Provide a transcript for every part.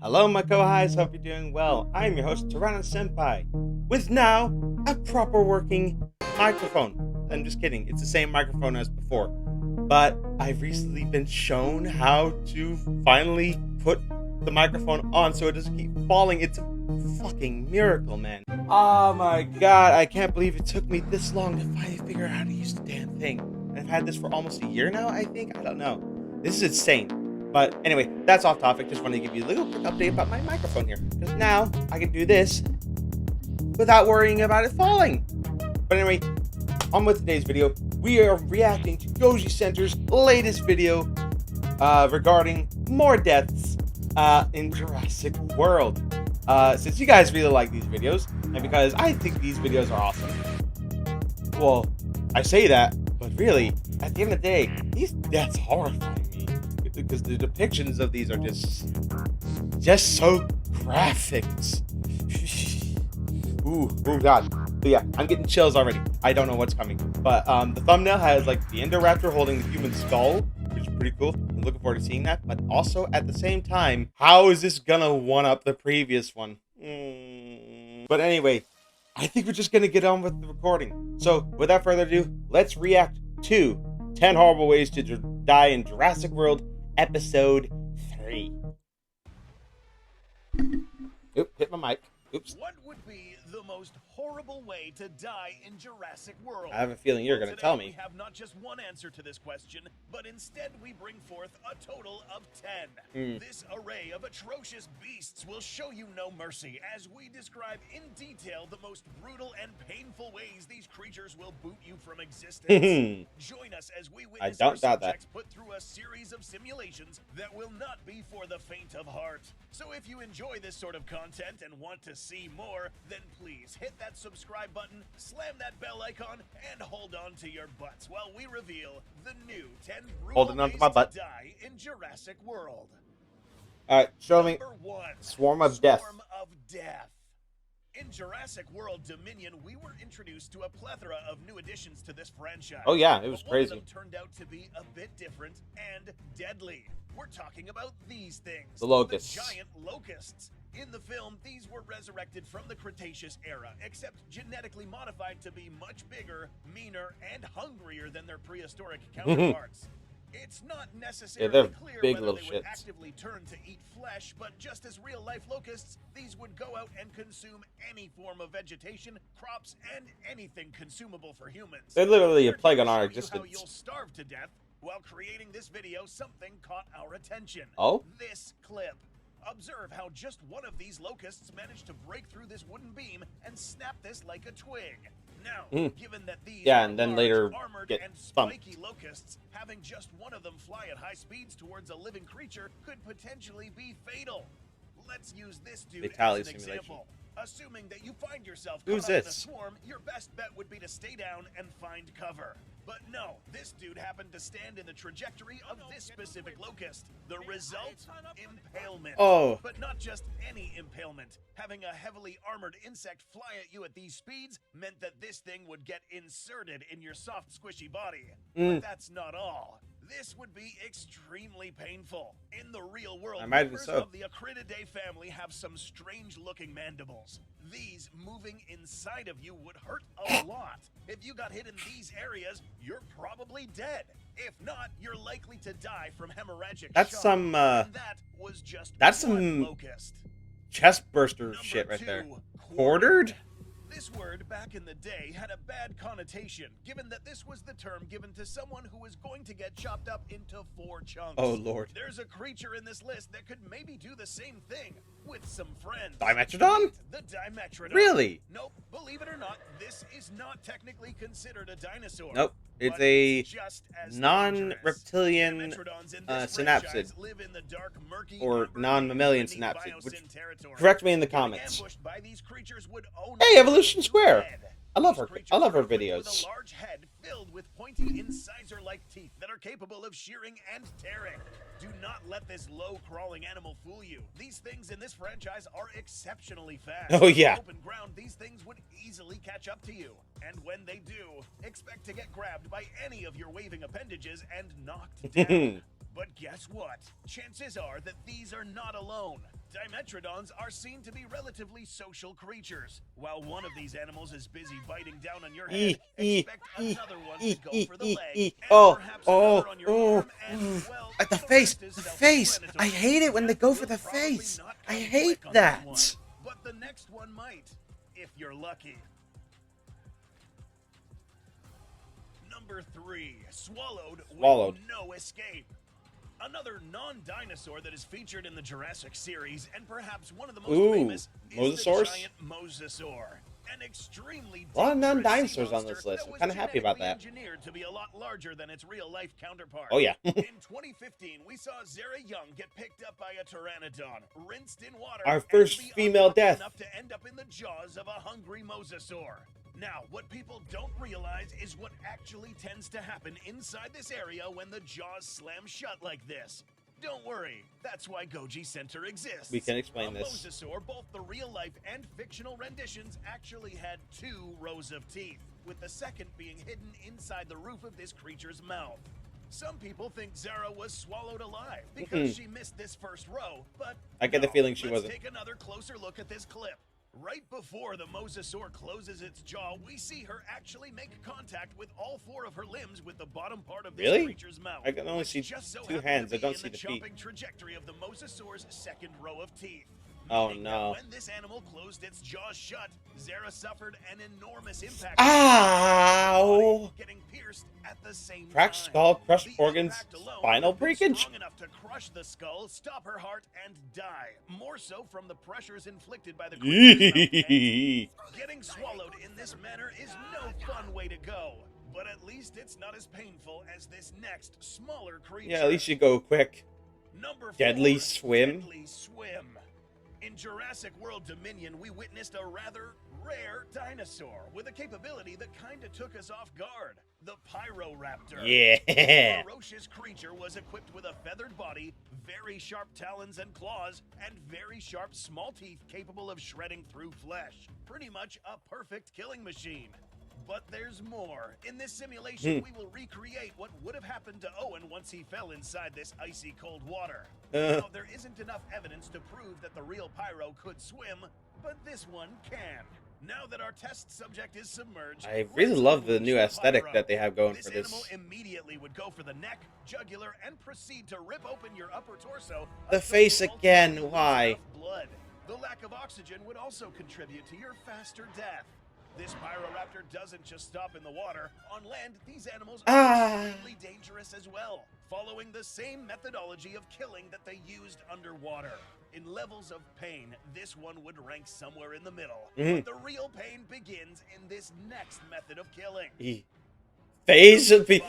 Hello, my co-highs. Hope you're doing well. I'm your host, Tirana Senpai, with now a proper working microphone. I'm just kidding. It's the same microphone as before, but I've recently been shown how to finally put the microphone on so it doesn't keep falling. It's a fucking miracle, man. Oh my god, I can't believe it took me this long to finally figure out how to use the damn thing. And I've had this for almost a year now, I think. I don't know. This is insane. But anyway, that's off topic. Just wanted to give you a little quick update about my microphone here. Because now I can do this without worrying about it falling. But anyway, on with today's video. We are reacting to Goji Center's latest video regarding more deaths in Jurassic World. Since you guys really like these videos, and because I think these videos are awesome. Well, I say that, but really, at the end of the day, these deaths horrify me. Because the depictions of these are just so graphic. ooh god. But yeah, I'm getting chills already. I don't know what's coming. But the thumbnail has like the Indoraptor holding the human skull, which is pretty cool. I'm looking forward to seeing that. But also at the same time, how is this gonna one up the previous one? But anyway, I think we're just gonna get on with the recording. So without further ado, let's react to 10 horrible ways to die in Jurassic World Episode 3. Oop, hit my mic. Oops. What would be the most horrible way to die in Jurassic World? I have a feeling you're going to tell me. We have not just one answer to this question, but instead we bring forth a total of 10. This array of atrocious beasts will show you no mercy as we describe in detail the most brutal and painful ways these creatures will boot you from existence. Join us as we witness our subjects put through a series of simulations that will not be for the faint of heart. So if you enjoy this sort of content and want to see more, then please hit that subscribe button, slam that bell icon, and hold on to your butts while we reveal the new 10 brutal ways to die in Jurassic World. Alright, show me. Number 1. Swarm of Death. Swarm of Death. In Jurassic World Dominion, we were introduced to a plethora of new additions to this franchise. Oh yeah, it was crazy. One of them turned out to be a bit different and deadly. We're talking about these things. The locusts. The giant locusts. In the film, these were resurrected from the Cretaceous era, except genetically modified to be much bigger, meaner, and hungrier than their prehistoric counterparts. It's not necessarily clear whether they would actively turn to eat flesh, but just as real-life locusts, these would go out and consume any form of vegetation, crops, and anything consumable for humans. They're literally a plague on our existence. How you'll starve to death. While creating this video, something caught our attention. Oh? This clip. Observe how just one of these locusts managed to break through this wooden beam and snap this like a twig. Now, given that these and then later armored get and spiky locusts, having just one of them fly at high speeds towards a living creature could potentially be fatal. Let's use this dude as an example. Assuming that you find yourself caught up in a swarm, your best bet would be to stay down and find cover. But no, this dude happened to stand in the trajectory of this specific locust. The result? Impalement. Oh. But not just any impalement. Having a heavily armored insect fly at you at these speeds meant that this thing would get inserted in your soft, squishy body. But that's not all. This would be extremely painful. In the real world, members of the ACRIDIDAE family have some strange-looking mandibles. These moving inside of you would hurt a lot. If you got hit in these areas, you're probably dead. If not, you're likely to die from hemorrhagic shock. That was just one locust. Chest burster shit right there. Quartered? This word, back in the day, had a bad connotation, given that this was the term given to someone who was going to get chopped up into 4 chunks. Oh, Lord. There's a creature in this list that could maybe do the same thing with some friends. Dimetrodon? The Dimetrodon. Really? Nope. Believe it or not, this is not technically considered a dinosaur. Nope. It's a non-reptilian synapsid, or non-mammalian synapsid. Correct me in the comments. Hey, Evolution Square! I love her videos. With a large head filled with pointy incisor-like teeth that are capable of shearing and tearing. Do not let this low-crawling animal fool you. These things in this franchise are exceptionally fast. Oh yeah. On open ground, these things would easily catch up to you. And when they do, expect to get grabbed by any of your waving appendages and knocked down. But guess what? Chances are that these are not alone. Dimetrodons are seen to be relatively social creatures. While one of these animals is busy biting down on your head, expect another one to go for the leg, and perhaps another on your arm, and, well, the face! The face! I hate it when they go for the face! I hate that! But the next one might, if you're lucky. Number 3, swallowed with no escape. Another non-dinosaur that is featured in the Jurassic series, and perhaps one of the most famous, is the giant mosasaur. An extremely a lot of non-dinosaurs on this list. I'm kind of happy about that. Engineered to be a lot larger than its real-life counterpart. Oh yeah. In 2015, we saw Zara Young get picked up by a pteranodon, rinsed in water, our first female death. Enough to end up in the jaws of a hungry mosasaur. Now, what people don't realize is what actually tends to happen inside this area when the jaws slam shut like this. Don't worry, that's why Goji Center exists. We can explain this. Mosasaur, both the real-life and fictional renditions, actually had 2 rows of teeth, with the second being hidden inside the roof of this creature's mouth. Some people think Zara was swallowed alive because she missed this first row, but I get the feeling she wasn't. Let's take another closer look at this clip. Right before the mosasaur closes its jaw, we see her actually make contact with all 4 of her limbs with the bottom part of this creature's mouth. I can only see just 2 hands. I don't see the feet. chomping trajectory of the mosasaur's second row of teeth. Oh no. When this animal closed its jaws shut, Zara suffered an enormous impact. Ow! Getting pierced at the same time. Cracked skull, crushed organs, spinal breakage. Strong enough to crush the skull, stop her heart, and die. More so from the pressures inflicted by the creature's mouth. Getting swallowed in this manner is no fun way to go. But at least it's not as painful as this next, smaller creature. Yeah, at least you go quick. Number 4, Deadly Swim. Deadly Swim. In Jurassic World Dominion, we witnessed a rather rare dinosaur with a capability that kinda took us off guard. The Pyroraptor. Yeah. This ferocious creature was equipped with a feathered body, very sharp talons and claws, and very sharp small teeth capable of shredding through flesh. Pretty much a perfect killing machine. But there's more. In this simulation, we will recreate what would have happened to Owen once he fell inside this icy cold water. Now, there isn't enough evidence to prove that the real Pyro could swim, but this one can. Now that our test subject is submerged, I really love the new aesthetic that they have going for this. Animal immediately would go for the neck, jugular, and proceed to rip open your upper torso. The face again, why? Blood. The lack of oxygen would also contribute to your faster death. This Pyroraptor doesn't just stop in the water. On land, these animals are extremely dangerous as well, following the same methodology of killing that they used underwater. In levels of pain, this one would rank somewhere in the middle. But the real pain begins in this next method of killing. Phase of the...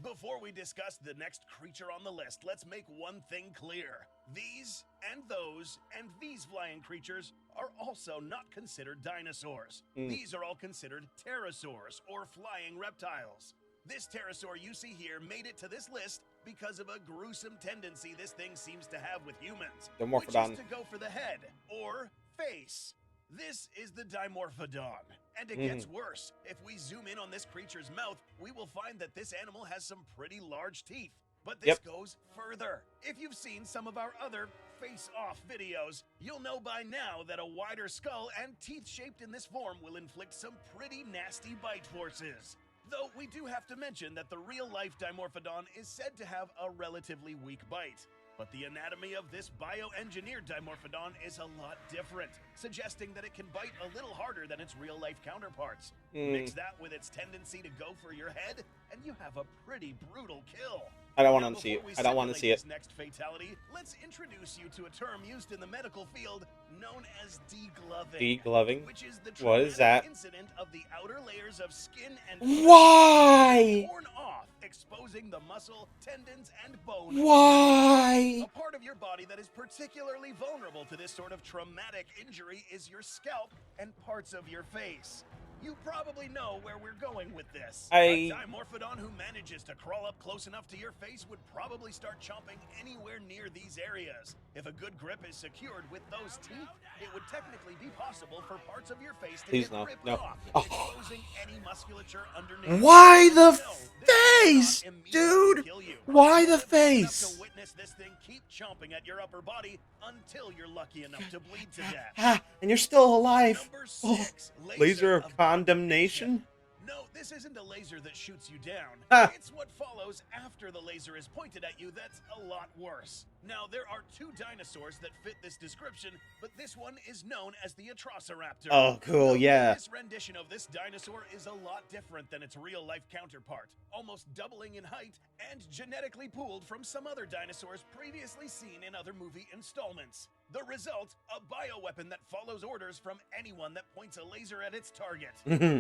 Before we discuss the next creature on the list, let's make one thing clear. These, and those, and these flying creatures are also not considered dinosaurs. These are all considered pterosaurs, or flying reptiles. This pterosaur you see here made it to this list because of a gruesome tendency this thing seems to have with humans, which is to go for the head, or face. This is the Dimorphodon, and it gets worse. If we zoom in on this creature's mouth, we will find that this animal has some pretty large teeth. But this goes further. If you've seen some of our other face-off videos, you'll know by now that a wider skull and teeth shaped in this form will inflict some pretty nasty bite forces. Though we do have to mention that the real-life Dimorphodon is said to have a relatively weak bite. But the anatomy of this bioengineered Dimorphodon is a lot different, suggesting that it can bite a little harder than its real-life counterparts. Mix that with its tendency to go for your head, and you have a pretty brutal kill. I don't want to see it. I don't want to see it. This next fatality, let's introduce you to a term used in the medical field known as degloving. Degloving? Which is the what is that? Incident of the outer layers of skin and why? Torn off, exposing the muscle, tendons, and bone. Why? A part of your body that is particularly vulnerable to this sort of traumatic injury is your scalp and parts of your face. You probably know where we're going with this. A Dimorphodon who manages to crawl up close enough to your face would probably start chomping anywhere near these areas. If a good grip is secured with those teeth, it would technically be possible for parts of your face to get ripped off, exposing any musculature underneath. Why the face, cannot dude. immediately kill you. Why the You'll have been enough face? to witness this thing keep chomping at your upper body until you're lucky enough to bleed to death. Ah, and you're still alive. Number Oh, 6, laser of condemnation. No, this isn't a laser that shoots you down. Ah. It's what follows after the laser is pointed at you that's a lot worse. Now, there are 2 dinosaurs that fit this description, but this one is known as the Atrociraptor. Oh, cool, Now, yeah. This rendition of this dinosaur is a lot different than its real-life counterpart, almost doubling in height and genetically pooled from some other dinosaurs previously seen in other movie installments. The result, a bioweapon that follows orders from anyone that points a laser at its target.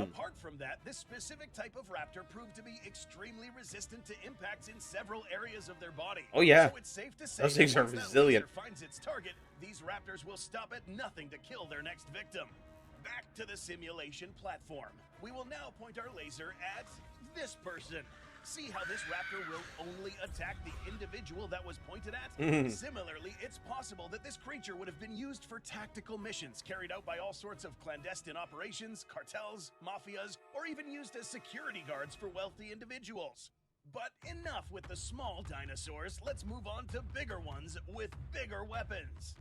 Apart from that, this specific type of raptor proved to be extremely resistant to impacts in several areas of their body. Oh, yeah. So it's safe to say Those things that are once that resilient. laser finds its target, these raptors will stop at nothing to kill their next victim. Back to the simulation platform. We will now point our laser at this person. See how this raptor will only attack the individual that was pointed at? Similarly, it's possible that this creature would have been used for tactical missions carried out by all sorts of clandestine operations, cartels, mafias, or even used as security guards for wealthy individuals. But enough with the small dinosaurs, let's move on to bigger ones with bigger weapons.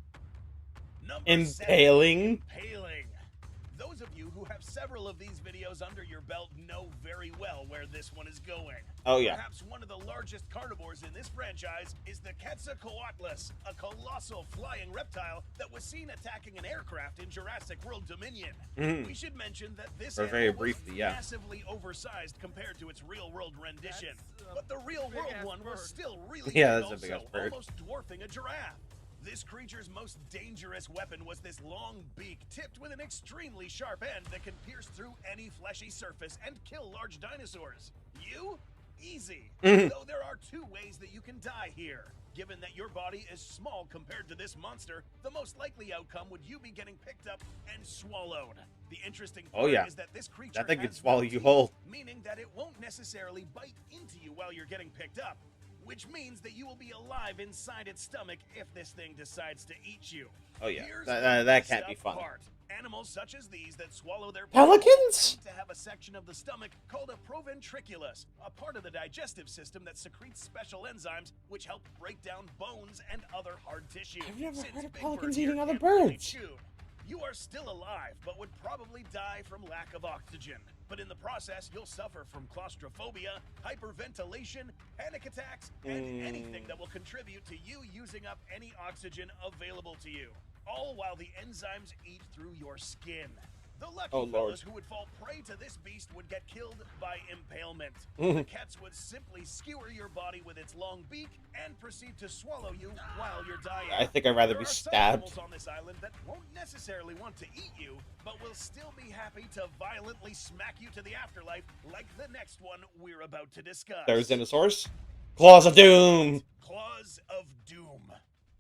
Number 7, Impaling. impaling. Those of you who have several of these videos under your belt know very well where this one is going. Oh, yeah. Perhaps one of the largest carnivores in this franchise is the Quetzalcoatlus, a colossal flying reptile that was seen attacking an aircraft in Jurassic World Dominion. We should mention that this Or animal very was briefly, yeah. massively oversized compared to its real-world rendition. But the real-world one was still really Yeah, big that's a also, big-ass bird. almost dwarfing a giraffe. This creature's most dangerous weapon was this long beak tipped with an extremely sharp end that can pierce through any fleshy surface and kill large dinosaurs. You? Easy. Though there are 2 ways that you can die here. Given that your body is small compared to this monster, the most likely outcome would you be getting picked up and swallowed. The interesting part is that this creature That thing has could swallow no you teeth, whole. meaning that it won't necessarily bite into you while you're getting picked up. Which means that you will be alive inside its stomach if this thing decides to eat you. Oh, yeah. Here's That the can't be tough fun. part. Animals such as these that swallow their Pelicans? tend to have a section of the stomach called a proventriculus, a part of the digestive system that secretes special enzymes which help break down bones and other hard tissue. I've never Since heard of big pelicans birds here eating other can't really birds. chew, you are still alive, but would probably die from lack of oxygen. But in the process, you'll suffer from claustrophobia, hyperventilation, panic attacks, and anything that will contribute to you using up any oxygen available to you. All while the enzymes eat through your skin. The lucky fellas who would fall prey to this beast would get killed by impalement. The cats would simply skewer your body with its long beak and proceed to swallow you while you're dying. I think I'd rather There be are some stabbed. animals on this island that won't necessarily want to eat you, but will still be happy to violently smack you to the afterlife, like the next one we're about to discuss. Therizinosaurus? Claws of Doom! Claws of Doom.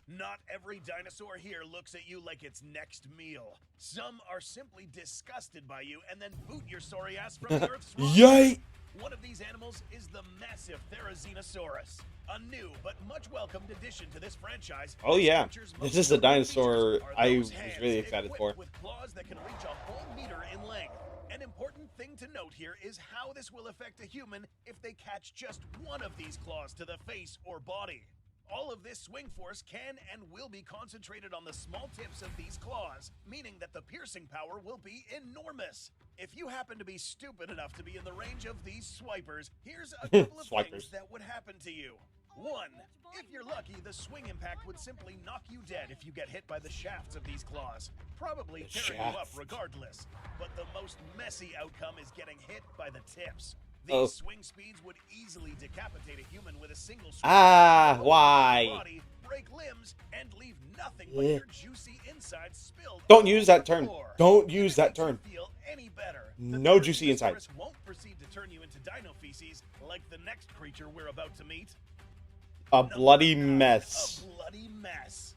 Not every dinosaur here looks at you like it's next meal. Some are simply disgusted by you and then boot your sorry ass from the Earth's rock. Yay! One of these animals is the massive Therizinosaurus, a new but much welcomed addition to this franchise. Oh yeah, This this is a dinosaur are I those was hands really excited for. equipped with claws that can reach a whole meter in length. An important thing to note here is how this will affect a human if they catch just one of these claws to the face or body. All of this swing force can and will be concentrated on the small tips of these claws, meaning that the piercing power will be enormous. If you happen to be stupid enough to be in the range of these swipers, here's a couple of things that would happen to you. 1. If you're lucky, the swing impact would simply knock you dead if you get hit by the shafts of these claws, probably tearing you up regardless. But the most messy outcome is getting hit by the tips. These swing speeds would easily decapitate a human with a single swing. Why? Body, break limbs, and leave nothing but your juicy insides spilled. Don't use that term. Don't use that If it term. makes you feel any better, No the juicy insides. Therizinosaurus won't proceed to turn you into dino feces like the next creature we're about to meet. A bloody Number 9, mess. A bloody mess.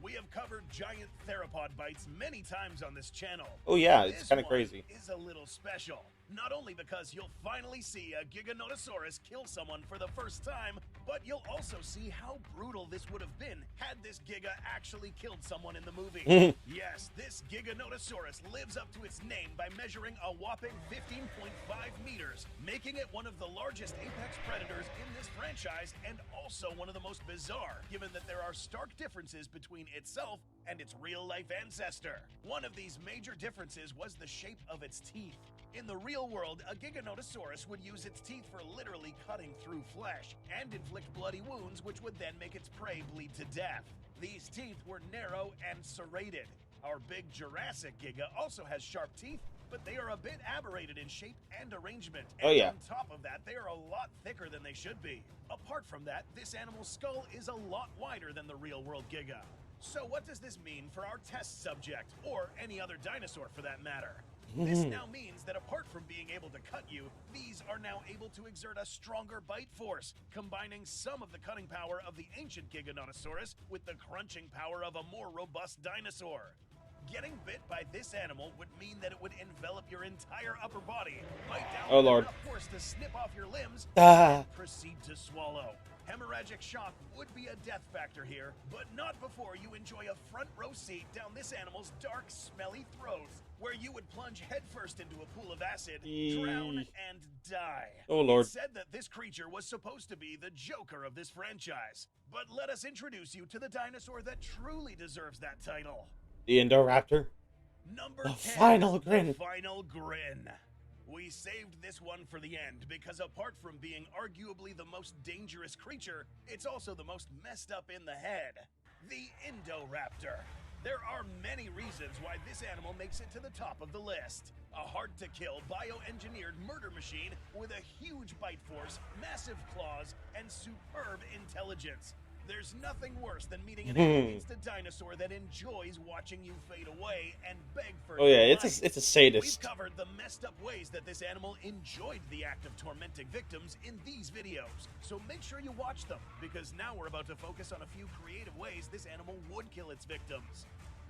We have covered giant theropod bites many times on this channel. Oh yeah, But it's this kind of one crazy. is a little special. Not only because you'll finally see a Giganotosaurus kill someone for the first time, but you'll also see how brutal this would have been had this Giga actually killed someone in the movie. Yes, this Giganotosaurus lives up to its name by measuring a whopping 15.5 meters, making it one of the largest apex predators in this franchise and also one of the most bizarre, given that there are stark differences between itself and its real-life ancestor. One of these major differences was the shape of its teeth. In the real world, a Giganotosaurus would use its teeth for literally cutting through flesh and inflict bloody wounds, which would then make its prey bleed to death. These teeth were narrow and serrated. Our big Jurassic Giga also has sharp teeth, but they are a bit aberrated in shape and arrangement. And on top of that, they are a lot thicker than they should be. Apart from that, this animal's skull is a lot wider than the real-world Giga. So what does this mean for our test subject, or any other dinosaur for that matter? This now means that apart from being able to cut you, these are now able to exert a stronger bite force, combining some of the cutting power of the ancient Giganotosaurus with the crunching power of a more robust dinosaur. Getting bit by this animal would mean that it would envelop your entire upper body, bite down with enough force to snip off your limbs, and proceed to swallow. Hemorrhagic shock would be a death factor here, but not before you enjoy a front row seat down this animal's dark, smelly throat, where you would plunge headfirst into a pool of acid, drown, and die. Oh, Lord. It's said that this creature was supposed to be the Joker of this franchise, but let us introduce you to the dinosaur that truly deserves that title. The Indoraptor. Number The 10, final grin. The final grin. We saved this one for the end because apart from being arguably the most dangerous creature, it's also the most messed up in the head. The Indoraptor. There are many reasons why this animal makes it to the top of the list. A hard-to-kill, bioengineered murder machine with a huge bite force, massive claws, and superb intelligence. There's nothing worse than meeting an experienced dinosaur that enjoys watching you fade away and beg for Oh yeah, your it's life. a sadist. We've covered the messed up ways that this animal enjoyed the act of tormenting victims in these videos. So make sure you watch them, because now we're about to focus on a few creative ways this animal would kill its victims.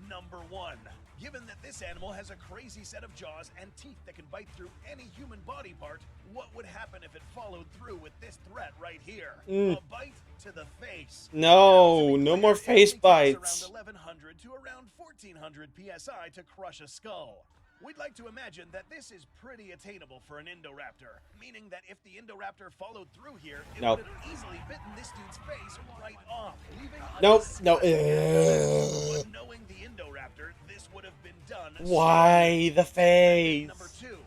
Number 1. Given that this animal has a crazy set of jaws and teeth that can bite through any human body part, what would happen if it followed through with this threat right here? A bite to the face. No, no more face bites. Around 1100 to around 1400 psi to crush a skull. We'd like to imagine that this is pretty attainable for an Indoraptor, meaning that if the Indoraptor followed through here, it would have easily bitten this dude's face right off, leaving No. But knowing the Indoraptor, this would have been done. Why the face? Number 2,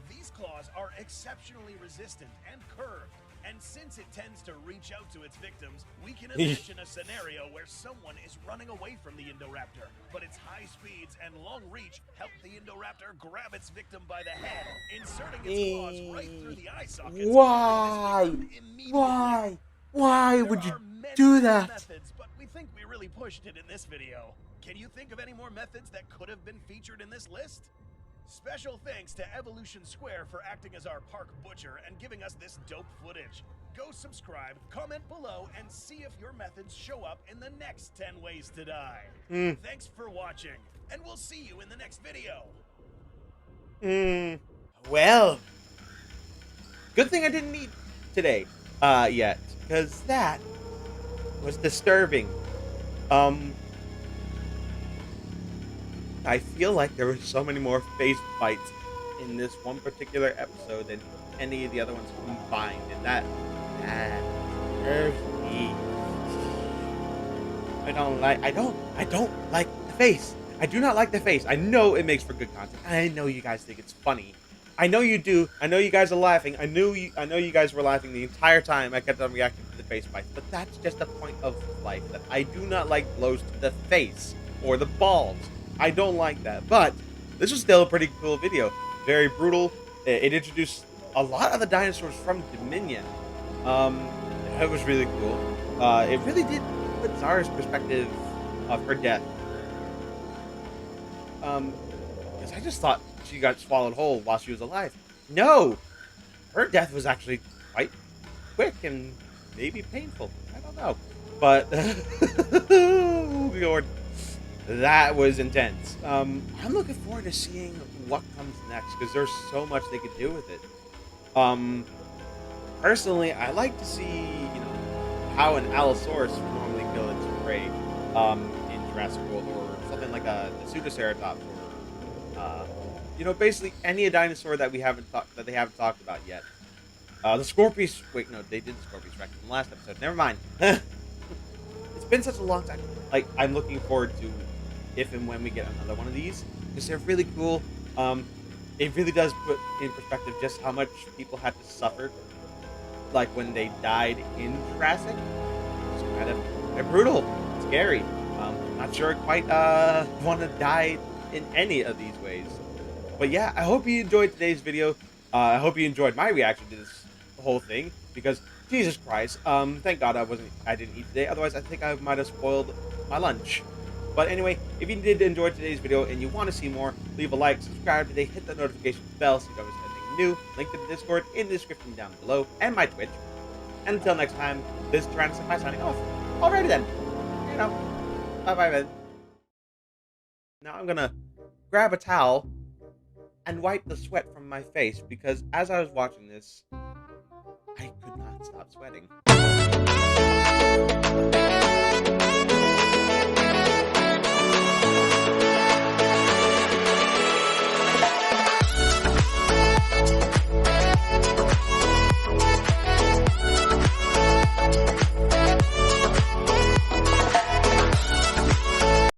these claws are exceptionally resistant and curved. And since it tends to reach out to its victims, we can imagine a scenario where someone is running away from the Indoraptor, but its high speeds and long reach help the Indoraptor grab its victim by the head, inserting its claws right through the eye sockets. Why would you do that? Methods, but we think we really pushed it in this video. Can you think of any more methods that could have been featured in this list? Special thanks to Evolution Square for acting as our park butcher and giving us this dope footage. Go subscribe, comment below, and see if your methods show up in the next 10 ways to die. Thanks for watching, and we'll see you in the next video. Well, good thing I didn't eat today, yet, because that was disturbing. I feel like there were so many more face bites in this one particular episode than any of the other ones combined, and that disturbs me. I don't like the face. I do not like the face. I know it makes for good content. I know you guys think it's funny. I know you do. I know you guys are laughing. I know you guys were laughing the entire time I kept on reacting to the face bites, but that's just a point of life that I do not like blows to the face or the balls. I don't like that, but this was still a pretty cool video. Very brutal. It introduced a lot of the dinosaurs from Dominion. It was really cool. It really did put Zara's perspective of her death. Because I just thought she got swallowed whole while she was alive. No! Her death was actually quite quick and maybe painful. I don't know. But, oh, Lord. that was intense. I'm looking forward to seeing what comes next because there's so much they could do with it. Personally, I like to see, how an Allosaurus would normally kill its prey, in Jurassic World, or something like the Pseudoceratops, or, basically any dinosaur that they haven't talked about yet. The Scorpius. Wait, no, they did the Scorpius Rex in the last episode. Never mind. It's been such a long time. Like, I'm looking forward to if and when we get another one of these because they're really cool. It really does put in perspective just how much people had to suffer, like when they died in Jurassic. It's kind of brutal, scary. Not sure I quite want to die in any of these ways. But yeah, I hope you enjoyed today's video. I hope you enjoyed my reaction to this whole thing because Jesus Christ, thank God I didn't eat today. Otherwise, I think I might have spoiled my lunch. But anyway, if you did enjoy today's video and you want to see more, leave a like, subscribe today, hit the notification bell so you don't miss anything new. Link to the Discord in the description down below and my Twitch. And until next time, this is Tyrannosaurus signing off. Alrighty then. Bye-bye then. Now I'm gonna grab a towel and wipe the sweat from my face because as I was watching this, I could not stop sweating.